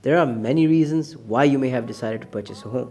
There are many reasons why you may have decided to purchase a home.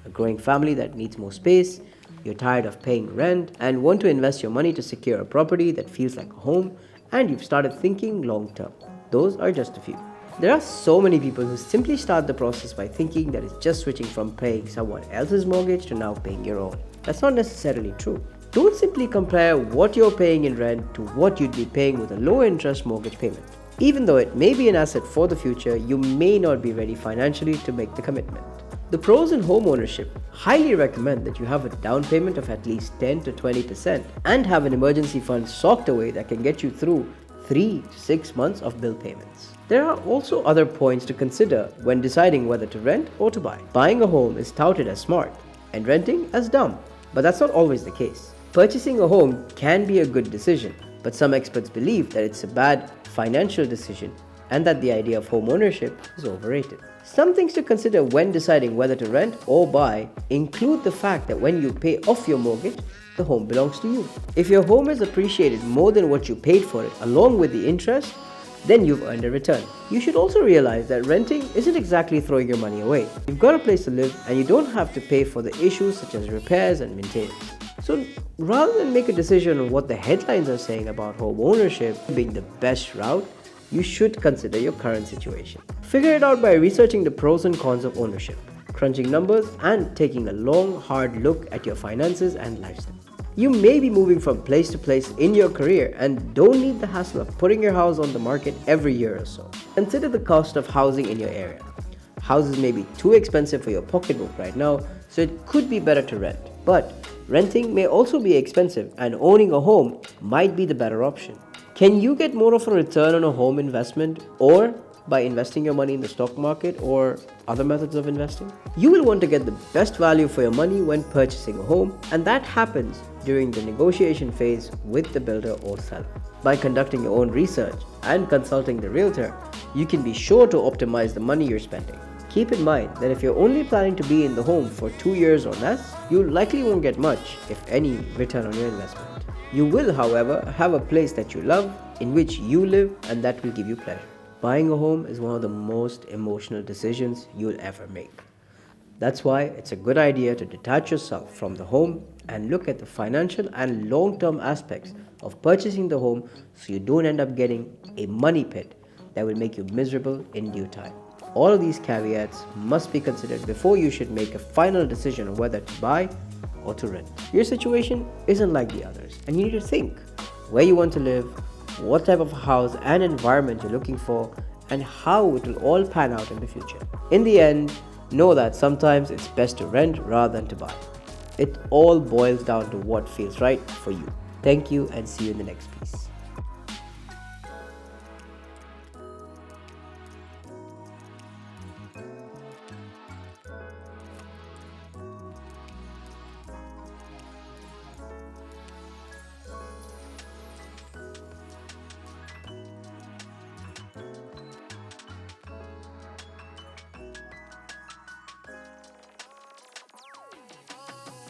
A growing family that needs more space, you're tired of paying rent and want to invest your money to secure a property that feels like a home, and you've started thinking long term. Those are just a few. There are so many people who simply start the process by thinking that it's just switching from paying someone else's mortgage to now paying your own. That's not necessarily true. Don't simply compare what you're paying in rent to what you'd be paying with a low interest mortgage payment. Even though it may be an asset for the future, you may not be ready financially to make the commitment. The pros in home ownership highly recommend that you have a down payment of at least 10 to 20% and have an emergency fund socked away that can get you through 3 to 6 months of bill payments. There are also other points to consider when deciding whether to rent or to buy. Buying a home is touted as smart and renting as dumb, but that's not always the case. Purchasing a home can be a good decision, but some experts believe that it's a bad financial decision and that the idea of home ownership is overrated. Some things to consider when deciding whether to rent or buy include the fact that when you pay off your mortgage, the home belongs to you. If your home is appreciated more than what you paid for it, along with the interest, then you've earned a return. You should also realize that renting isn't exactly throwing your money away. You've got a place to live and you don't have to pay for the issues such as repairs and maintenance. So rather than make a decision on what the headlines are saying about home ownership being the best route, you should consider your current situation. Figure it out by researching the pros and cons of ownership, crunching numbers, and taking a long, hard look at your finances and lifestyle. You may be moving from place to place in your career and don't need the hassle of putting your house on the market every year or so. Consider the cost of housing in your area. Houses may be too expensive for your pocketbook right now, so it could be better to rent. But renting may also be expensive, and owning a home might be the better option. Can you get more of a return on a home investment or by investing your money in the stock market or other methods of investing? You will want to get the best value for your money when purchasing a home, and that happens during the negotiation phase with the builder or seller. By conducting your own research and consulting the realtor, you can be sure to optimize the money you're spending. Keep in mind that if you're only planning to be in the home for 2 years or less, you likely won't get much, if any, return on your investment. You will, however, have a place that you love, in which you live, and that will give you pleasure. Buying a home is one of the most emotional decisions you'll ever make. That's why it's a good idea to detach yourself from the home and look at the financial and long-term aspects of purchasing the home so you don't end up getting a money pit that will make you miserable in due time. All of these caveats must be considered before you should make a final decision on whether to buy or to rent. Your situation isn't like the others, and you need to think where you want to live, what type of house and environment you're looking for, and how it will all pan out in the future. In the end, know that sometimes it's best to rent rather than to buy. It all boils down to what feels right for you. Thank you and see you in the next piece.